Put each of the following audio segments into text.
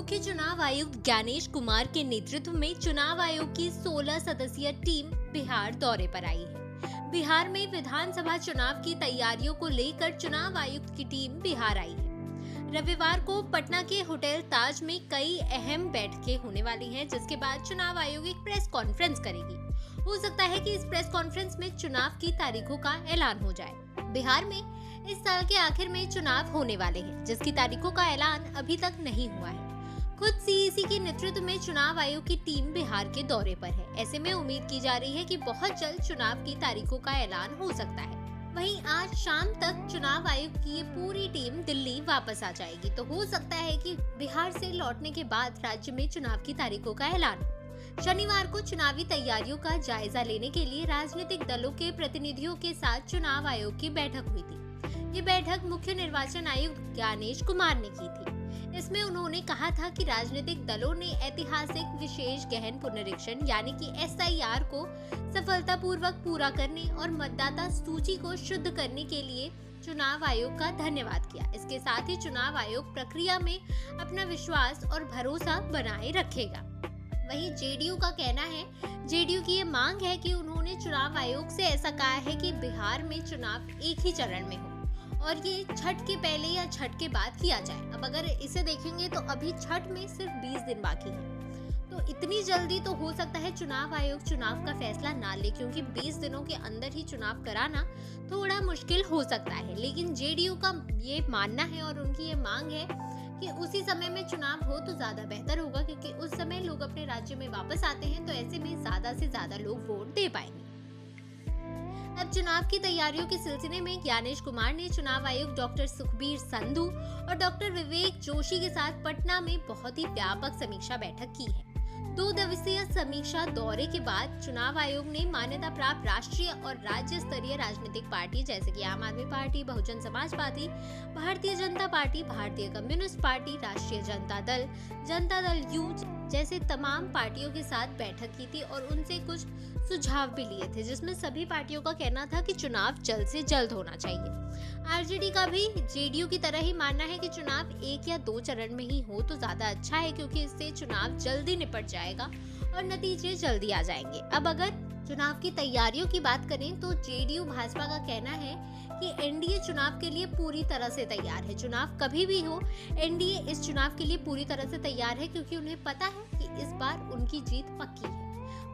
मुख्य चुनाव आयुक्त ज्ञानेश कुमार के नेतृत्व में चुनाव आयोग की 16 सदस्यीय टीम बिहार दौरे पर आई है। बिहार में विधानसभा चुनाव की तैयारियों को लेकर चुनाव आयुक्त की टीम बिहार आई है। रविवार को पटना के होटल ताज में कई अहम बैठकें होने वाली हैं, जिसके बाद चुनाव आयोग एक प्रेस कॉन्फ्रेंस करेगी। हो सकता है कि इस प्रेस कॉन्फ्रेंस में चुनाव की तारीखों का ऐलान हो जाए। बिहार में इस साल के आखिर में चुनाव होने वाले हैं, जिसकी तारीखों का ऐलान अभी तक नहीं हुआ है। खुद सीईसी के नेतृत्व में चुनाव आयोग की टीम बिहार के दौरे पर है। ऐसे में उम्मीद की जा रही है कि बहुत जल्द चुनाव की तारीखों का ऐलान हो सकता है। वहीं आज शाम तक चुनाव आयोग की ये पूरी टीम दिल्ली वापस आ जाएगी, तो हो सकता है कि बिहार से लौटने के बाद राज्य में चुनाव की तारीखों का ऐलान। शनिवार को चुनावी तैयारियों का जायजा लेने के लिए राजनीतिक दलों के प्रतिनिधियों के साथ चुनाव आयोग की बैठक हुई थी। ये बैठक मुख्य निर्वाचन आयुक्त ज्ञानेश कुमार ने की थी। इसमें उन्होंने कहा था कि राजनीतिक दलों ने ऐतिहासिक विशेष गहन पुनरीक्षण यानी कि SIR को सफलतापूर्वक पूरा करने और मतदाता सूची को शुद्ध करने के लिए चुनाव आयोग का धन्यवाद किया। इसके साथ ही चुनाव आयोग प्रक्रिया में अपना विश्वास और भरोसा बनाए रखेगा। वहीं जेडीयू का कहना है, जेडीयू की ये मांग है कि उन्होंने चुनाव आयोग से ऐसा कहा है कि बिहार में चुनाव एक ही चरण में हो और ये छठ के पहले या छठ के बाद किया जाए। अब अगर इसे देखेंगे तो अभी छठ में सिर्फ 20 दिन बाकी है, तो इतनी जल्दी तो हो सकता है चुनाव आयोग चुनाव का फैसला ना ले, क्योंकि 20 दिनों के अंदर ही चुनाव कराना थोड़ा मुश्किल हो सकता है। लेकिन जेडीयू का ये मानना है और उनकी ये मांग है कि उसी समय में चुनाव हो तो ज्यादा बेहतर होगा, क्योंकि उस समय लोग अपने राज्य में वापस आते हैं, तो ऐसे में ज्यादा से ज्यादा लोग वोट दे पाएंगे। अब चुनाव की तैयारियों के सिलसिले में ज्ञानेश कुमार ने चुनाव आयुक्त डॉक्टर सुखबीर संधू और डॉक्टर विवेक जोशी के साथ पटना में बहुत ही व्यापक समीक्षा बैठक की है। 2 दिवसीय समीक्षा दौरे के बाद चुनाव आयोग ने मान्यता प्राप्त राष्ट्रीय और राज्य स्तरीय राजनीतिक पार्टी जैसे कि आम आदमी party, Bahujan Samaj party, Bharatiya Janata party, भारतीय कम्युनिस्ट पार्टी, राष्ट्रीय जनता दल यूथ जैसे तमाम पार्टियों के साथ बैठक की थी और उनसे कुछ सुझाव भी लिए थे, जिसमें सभी पार्टियों का कहना था कि चुनाव जल्द से जल्द होना चाहिए। आरजेडी का भी जेडीयू की तरह ही मानना है कि चुनाव 1 या 2 चरण में ही हो तो ज्यादा अच्छा है, क्योंकि इससे चुनाव जल्दी निपट जाएगा और नतीजे जल्दी आ जाएंगे। अब अगर चुनाव की तैयारियों की बात करें तो जेडीयू भाजपा का कहना है कि एनडीए चुनाव के लिए पूरी तरह से तैयार है। चुनाव कभी भी हो, एनडीए इस चुनाव के लिए पूरी तरह से तैयार है, क्योंकि उन्हें पता है कि इस बार उनकी जीत पक्की है।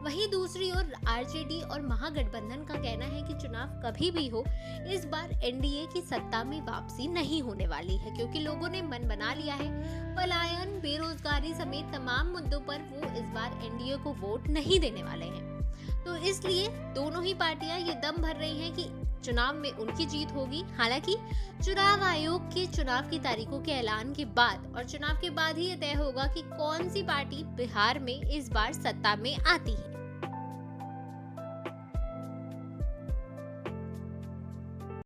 वहीं दूसरी ओर आरजेडी और महागठबंधन का कहना है कि चुनाव कभी भी हो, इस बार एनडीए की सत्ता में वापसी नहीं होने वाली है, क्योंकि लोगों ने मन बना लिया है। पलायन, बेरोजगारी समेत तमाम मुद्दों पर वो इस बार एनडीए को वोट नहीं देने वाले हैं। तो इसलिए दोनों ही पार्टियां ये दम भर रही हैं कि चुनाव में उनकी जीत होगी। हालांकि चुनाव आयोग के चुनाव की तारीखों के ऐलान के बाद और चुनाव के बाद ही ये तय होगा कि कौन सी पार्टी बिहार में इस बार सत्ता में आती है।